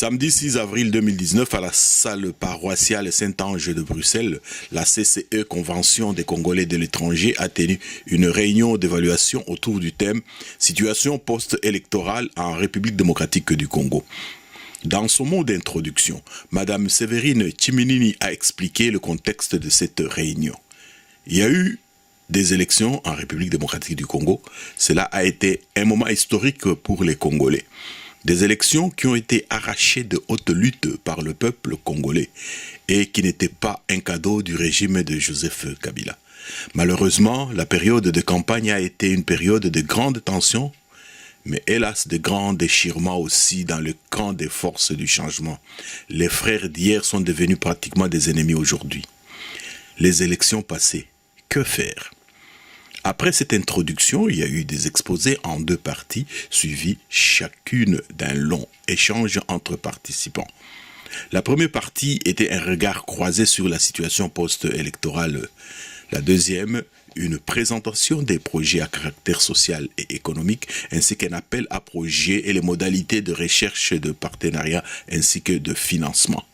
Samedi 6 avril 2019, à la salle paroissiale Saint-Ange de Bruxelles, la CCE, Convention des Congolais de l'étranger, a tenu une réunion d'évaluation autour du thème « Situation post-électorale en République démocratique du Congo ». Dans son mot d'introduction, Mme Sévérine Tchiminini a expliqué le contexte de cette réunion. Il y a eu des élections en République démocratique du Congo. Cela a été un moment historique pour les Congolais. Des élections qui ont été arrachées de haute lutte par le peuple congolais et qui n'étaient pas un cadeau du régime de Joseph Kabila. Malheureusement, la période de campagne a été une période de grande tension, mais hélas de grands déchirements aussi dans le camp des forces du changement. Les frères d'hier sont devenus pratiquement des ennemis aujourd'hui. Les élections passées, que faire ? Après cette introduction, il y a eu des exposés en deux parties, suivis chacune d'un long échange entre participants. La première partie était un regard croisé sur la situation post-électorale. La deuxième, une présentation des projets à caractère social et économique, ainsi qu'un appel à projets et les modalités de recherche de partenariat ainsi que de financement.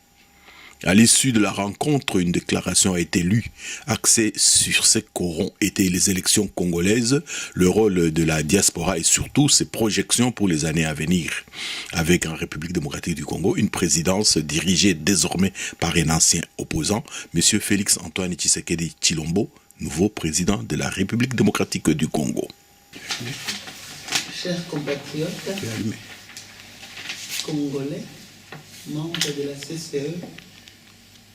À l'issue de la rencontre, une déclaration a été lue, axée sur ce qu'auront été les élections congolaises, le rôle de la diaspora et surtout ses projections pour les années à venir. Avec en République démocratique du Congo, une présidence dirigée désormais par un ancien opposant, M. Félix Antoine Tshisekedi Tshilombo, nouveau président de la République démocratique du Congo. Chers compatriotes congolais, membres de la CCE,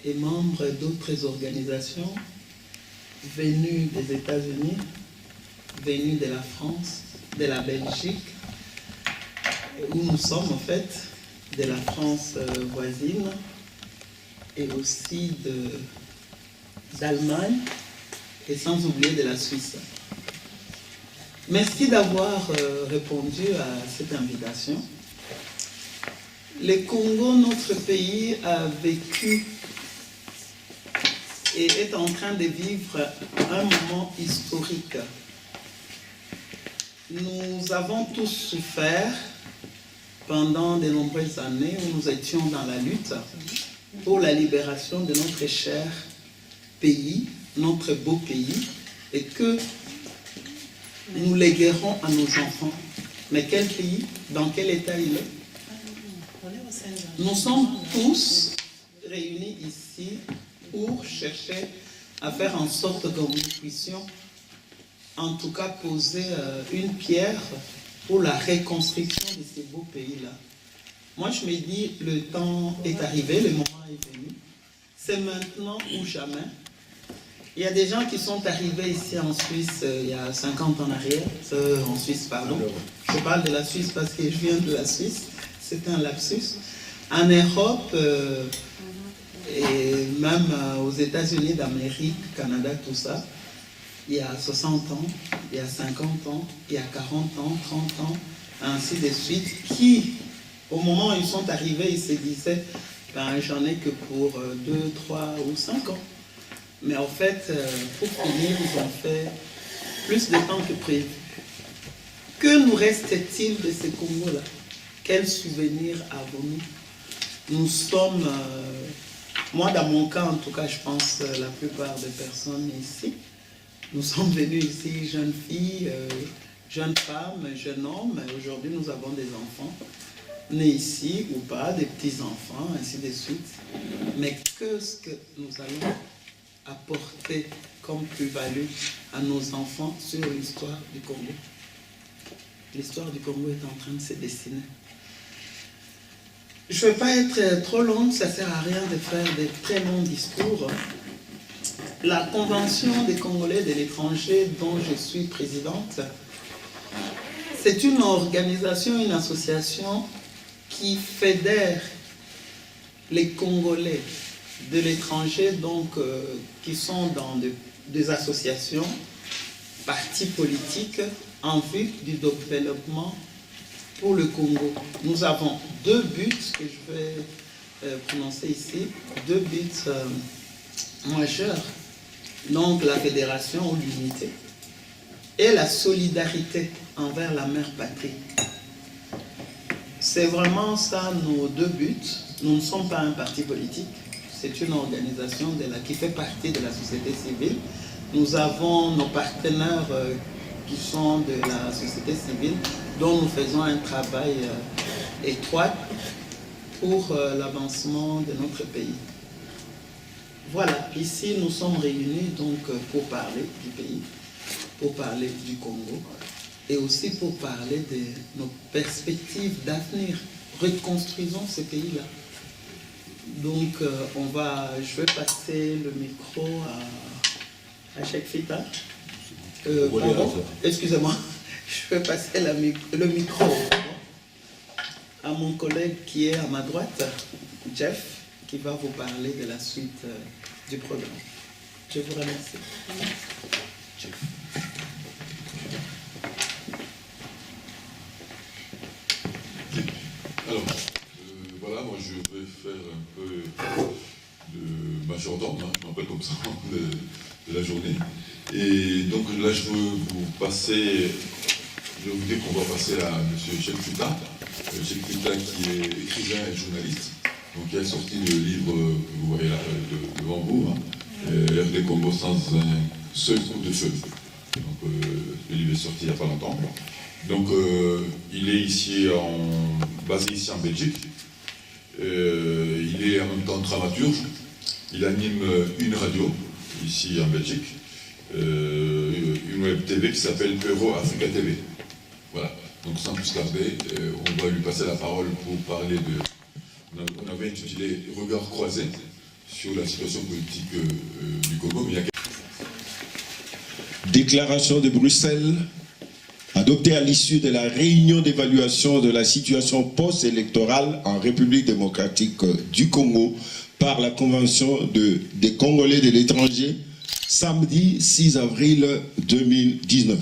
et membres d'autres organisations venus des États-Unis, venus de la France, de la Belgique, où nous sommes en fait, de la France voisine, et aussi d'Allemagne, et sans oublier de la Suisse. Merci d'avoir répondu à cette invitation. Le Congo, notre pays, a vécu et est en train de vivre un moment historique. Nous avons tous souffert pendant de nombreuses années où nous étions dans la lutte pour la libération de notre cher pays, notre beau pays, et que nous léguerons à nos enfants. Mais quel pays? Dans quel état il est? Nous sommes tous réunis ici pour chercher à faire en sorte que nous puissions en tout cas poser une pierre pour la reconstruction de ces beaux pays-là. Moi je me dis, le temps est arrivé, le moment est venu, c'est maintenant ou jamais. Il y a des gens qui sont arrivés ici en Suisse il y a 50 ans en arrière, en Suisse pardon, je parle de la Suisse parce que je viens de la Suisse, c'est un lapsus. En Europe, et même aux États-Unis d'Amérique, Canada, tout ça, il y a 60 ans, il y a 50 ans, il y a 40 ans, 30 ans, ainsi de suite, qui, au moment où ils sont arrivés, ils se disaient, ben, j'en ai que pour 2, 3 ou 5 ans. Mais en fait, pour finir, ils ont fait plus de temps que prévu. Que nous reste-t-il de ce Congo-là? Quels souvenirs avons-nous? Nous sommes... moi, dans mon cas, en tout cas, je pense la plupart des personnes ici, nous sommes venus ici, jeunes filles, jeunes femmes, jeunes hommes. Aujourd'hui, nous avons des enfants nés ici ou pas, des petits-enfants, ainsi de suite. Mais qu'est-ce que nous allons apporter comme plus-value à nos enfants sur l'histoire du Congo? L'histoire du Congo est en train de se dessiner. Je ne vais pas être trop longue, ça ne sert à rien de faire de très longs discours. La Convention des Congolais de l'étranger, dont je suis présidente, c'est une organisation, une association qui fédère les Congolais de l'étranger, donc qui sont dans des associations, partis politiques, en vue du développement pour le Congo. Nous avons deux buts que je vais prononcer ici, deux buts majeurs, donc la fédération ou l'unité et la solidarité envers la mère patrie. C'est vraiment ça nos deux buts. Nous ne sommes pas un parti politique. C'est une organisation qui fait partie de la société civile. Nous avons nos partenaires qui sont de la société civile, dont nous faisons un travail étroit pour l'avancement de notre pays. Voilà, ici nous sommes réunis donc pour parler du pays, pour parler du Congo et aussi pour parler de nos perspectives d'avenir. Reconstruisons ce pays-là. Donc je vais passer le micro à Cheikh Fita. Pardon, excusez-moi, je vais passer le micro à mon collègue qui est à ma droite, Jeff, qui va vous parler de la suite du programme. Je vous remercie. Alors, voilà, moi je vais faire un peu de majordome, je m'appelle comme ça, de la journée. Et donc là, je veux vous dire qu'on va passer à M. Cheikh Fita. Cheikh Fita qui est écrivain et journaliste, donc qui a sorti le livre que vous voyez là devant vous, RD Congo sans un seul coup de feu. Donc le livre est sorti il n'y a pas longtemps. Donc il est ici basé ici en Belgique. Il est en même temps dramaturge. Il anime une radio ici en Belgique, une web TV qui s'appelle Euro Africa TV. Voilà. Donc sans plus tarder, on va lui passer la parole pour parler de... On avait intitulé Regards croisés sur la situation politique du Congo. Mais il y a... Déclaration de Bruxelles, adoptée à l'issue de la réunion d'évaluation de la situation post-électorale en République démocratique du Congo par la Convention des Congolais de l'étranger, samedi 6 avril 2019.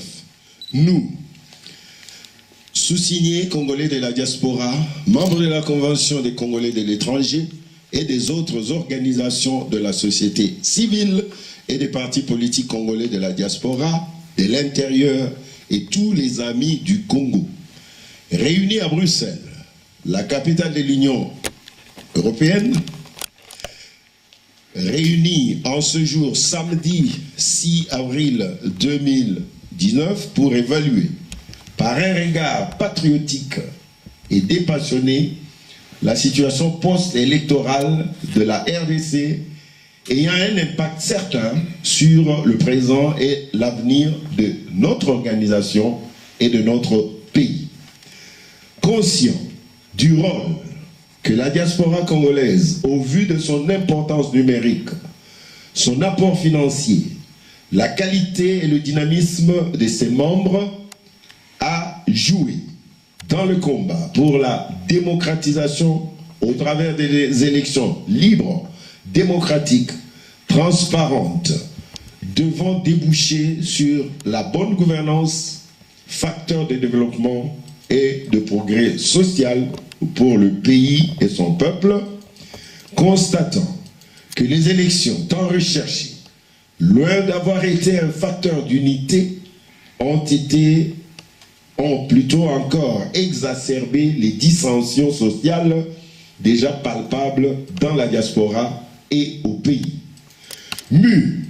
Nous, sous-signés Congolais de la diaspora, membres de la Convention des Congolais de l'étranger et des autres organisations de la société civile et des partis politiques congolais de la diaspora, de l'intérieur et tous les amis du Congo, réunis à Bruxelles, la capitale de l'Union européenne, réunis en ce jour samedi 6 avril 2019 pour évaluer par un regard patriotique et dépassionné la situation post-électorale de la RDC ayant un impact certain sur le présent et l'avenir de notre organisation et de notre pays. Conscient du rôle que la diaspora congolaise, au vu de son importance numérique, son apport financier, la qualité et le dynamisme de ses membres, a joué dans le combat pour la démocratisation au travers des élections libres, démocratiques, transparentes, devant déboucher sur la bonne gouvernance, facteur de développement et de progrès social pour le pays et son peuple, constatant que les élections tant recherchées, loin d'avoir été un facteur d'unité, ont plutôt encore exacerbé les dissensions sociales déjà palpables dans la diaspora et au pays. Mus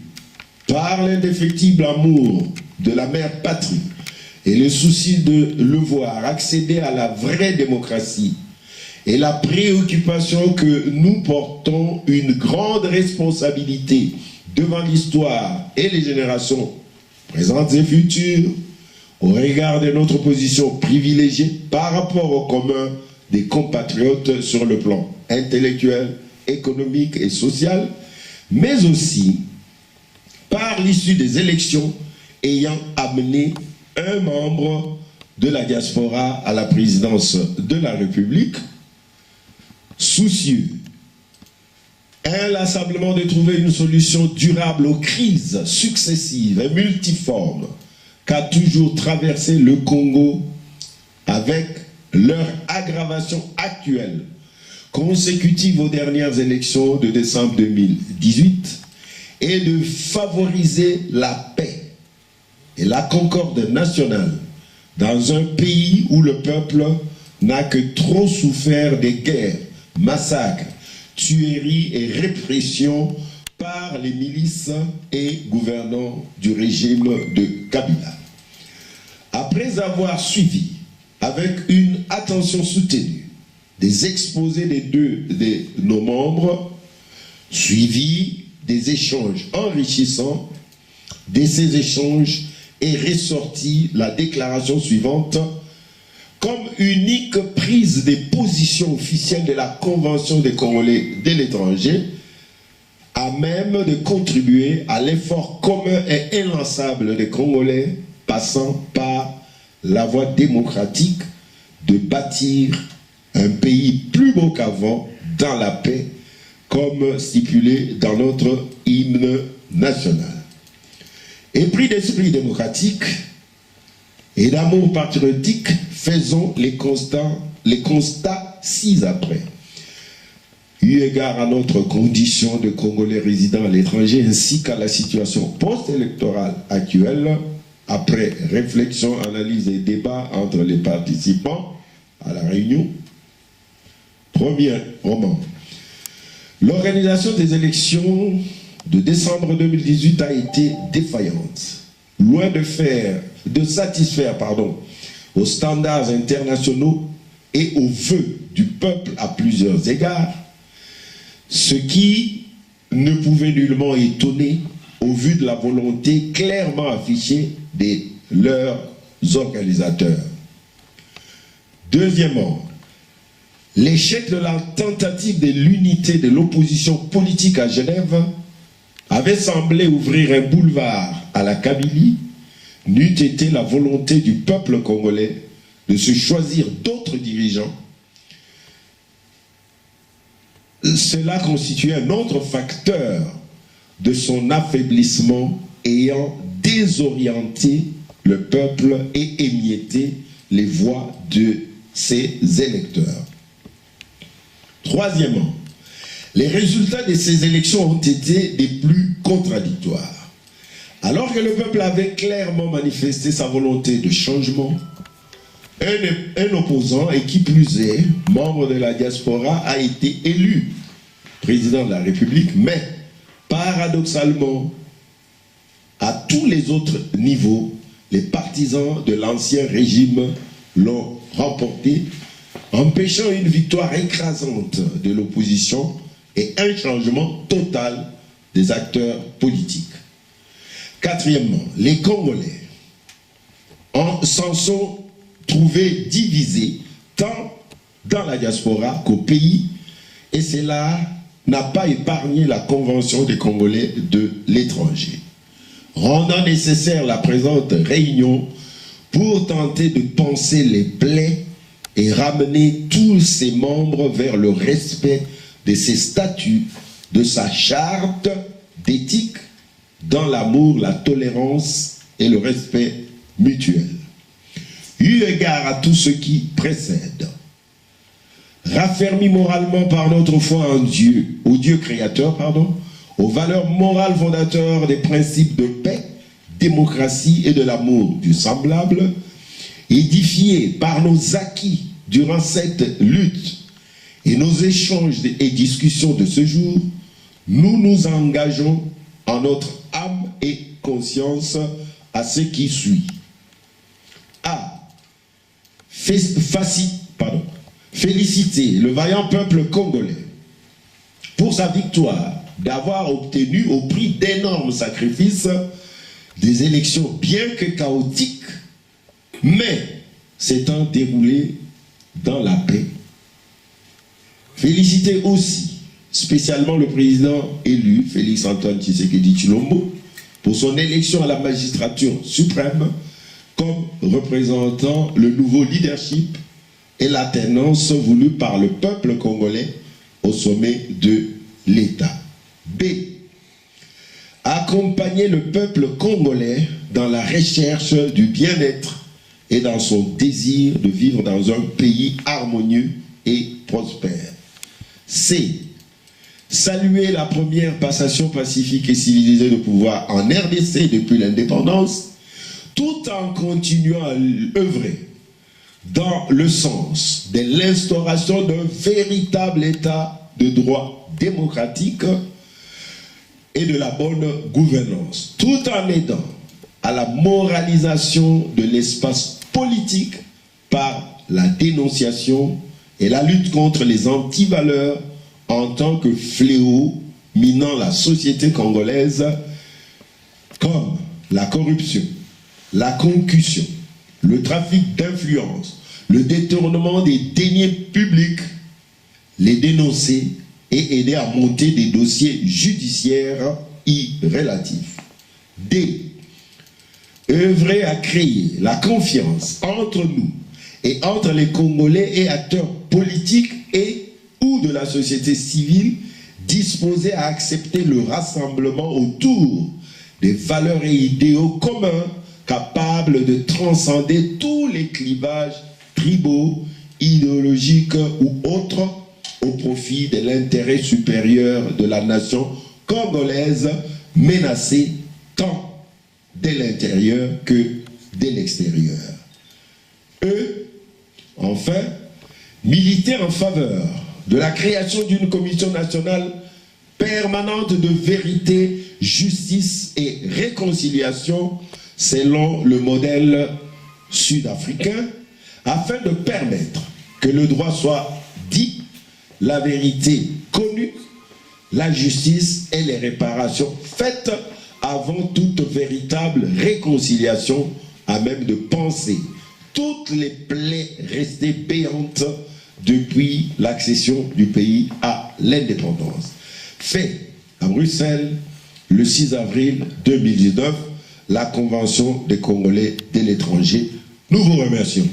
par l'indéfectible amour de la mère patrie et le souci de le voir accéder à la vraie démocratie et la préoccupation que nous portons une grande responsabilité devant l'histoire et les générations présentes et futures, au regard de notre position privilégiée par rapport au commun des compatriotes sur le plan intellectuel, économique et social, mais aussi par l'issue des élections ayant amené un membre de la diaspora à la présidence de la République, soucieux inlassablement de trouver une solution durable aux crises successives et multiformes qu'a toujours traversé le Congo avec leur aggravation actuelle, consécutive aux dernières élections de décembre 2018, et de favoriser la paix et la concorde nationale dans un pays où le peuple n'a que trop souffert des guerres, massacres, tueries et répressions par les milices et gouvernants du régime de Kabila. Après avoir suivi avec une attention soutenue des exposés de nos membres, suivi des échanges enrichissants, de ces échanges est ressortie la déclaration suivante comme unique prise de position officielle de la Convention des Congolais de l'étranger, à même de contribuer à l'effort commun et inlassable des Congolais passant par la voie démocratique de bâtir un pays plus beau qu'avant dans la paix, comme stipulé dans notre hymne national. Épris d'esprit démocratique et d'amour patriotique, faisons les constats ci-après. Eu égard à notre condition de Congolais résidant à l'étranger ainsi qu'à la situation post-électorale actuelle, après réflexion, analyse et débat entre les participants à la réunion, premièrement, l'organisation des élections de décembre 2018 a été défaillante. Loin de satisfaire aux standards internationaux et aux vœux du peuple à plusieurs égards, ce qui ne pouvait nullement étonner au vu de la volonté clairement affichée de leurs organisateurs. Deuxièmement, l'échec de la tentative de l'unité de l'opposition politique à Genève avait semblé ouvrir un boulevard à la Kabylie, n'eût été la volonté du peuple congolais de se choisir d'autres dirigeants. Cela constitue un autre facteur de son affaiblissement ayant désorienté le peuple et émietté les voix de ses électeurs. Troisièmement, les résultats de ces élections ont été des plus contradictoires. Alors que le peuple avait clairement manifesté sa volonté de changement, un opposant, et qui plus est, membre de la diaspora, a été élu président de la République, mais paradoxalement, à tous les autres niveaux, les partisans de l'ancien régime l'ont remporté, empêchant une victoire écrasante de l'opposition et un changement total des acteurs politiques. Quatrièmement, les Congolais s'en sont trouvés divisés tant dans la diaspora qu'au pays, et cela n'a pas épargné la Convention des Congolais de l'étranger, rendant nécessaire la présente réunion pour tenter de panser les plaies et ramener tous ses membres vers le respect de ses statuts, de sa charte d'éthique, dans l'amour, la tolérance et le respect mutuel. Eu égard à tout ce qui précède, raffermis moralement par notre foi en Dieu, au Dieu créateur, aux valeurs morales fondateurs des principes de paix, démocratie et de l'amour du semblable, édifiés par nos acquis durant cette lutte et nos échanges et discussions de ce jour, nous nous engageons en notre âme et conscience à ce qui suit. A. Féliciter le vaillant peuple congolais pour sa victoire d'avoir obtenu au prix d'énormes sacrifices des élections bien que chaotiques, mais s'étant déroulées dans la paix. Féliciter aussi spécialement le président élu, Félix Antoine Tshisekedi Tshilombo, pour son élection à la magistrature suprême comme représentant le nouveau leadership et la tenance voulue par le peuple congolais au sommet de l'État. B. Accompagner le peuple congolais dans la recherche du bien-être et dans son désir de vivre dans un pays harmonieux et prospère. C. Saluer la première passation pacifique et civilisée de pouvoir en RDC depuis l'indépendance, tout en continuant à œuvrer dans le sens de l'instauration d'un véritable état de droit démocratique et de la bonne gouvernance, tout en aidant à la moralisation de l'espace politique par la dénonciation et la lutte contre les antivaleurs en tant que fléau minant la société congolaise, comme la corruption, la concussion, le trafic d'influence, le détournement des deniers publics, les dénoncer et aider à monter des dossiers judiciaires irrélatifs. D. Œuvrer à créer la confiance entre nous et entre les Congolais et acteurs politiques et ou de la société civile disposés à accepter le rassemblement autour des valeurs et idéaux communs capables de transcender tous les clivages tribaux, idéologiques ou autres au profit de l'intérêt supérieur de la nation congolaise menacée tant de l'intérieur que de l'extérieur. Enfin, militer en faveur de la création d'une commission nationale permanente de vérité, justice et réconciliation selon le modèle sud-africain, afin de permettre que le droit soit dit, la vérité connue, la justice et les réparations faites avant toute véritable réconciliation, à même de penser toutes les plaies restées béantes depuis l'accession du pays à l'indépendance. Fait à Bruxelles le 6 avril 2019, la Convention des Congolais de l'étranger. Nous vous remercions.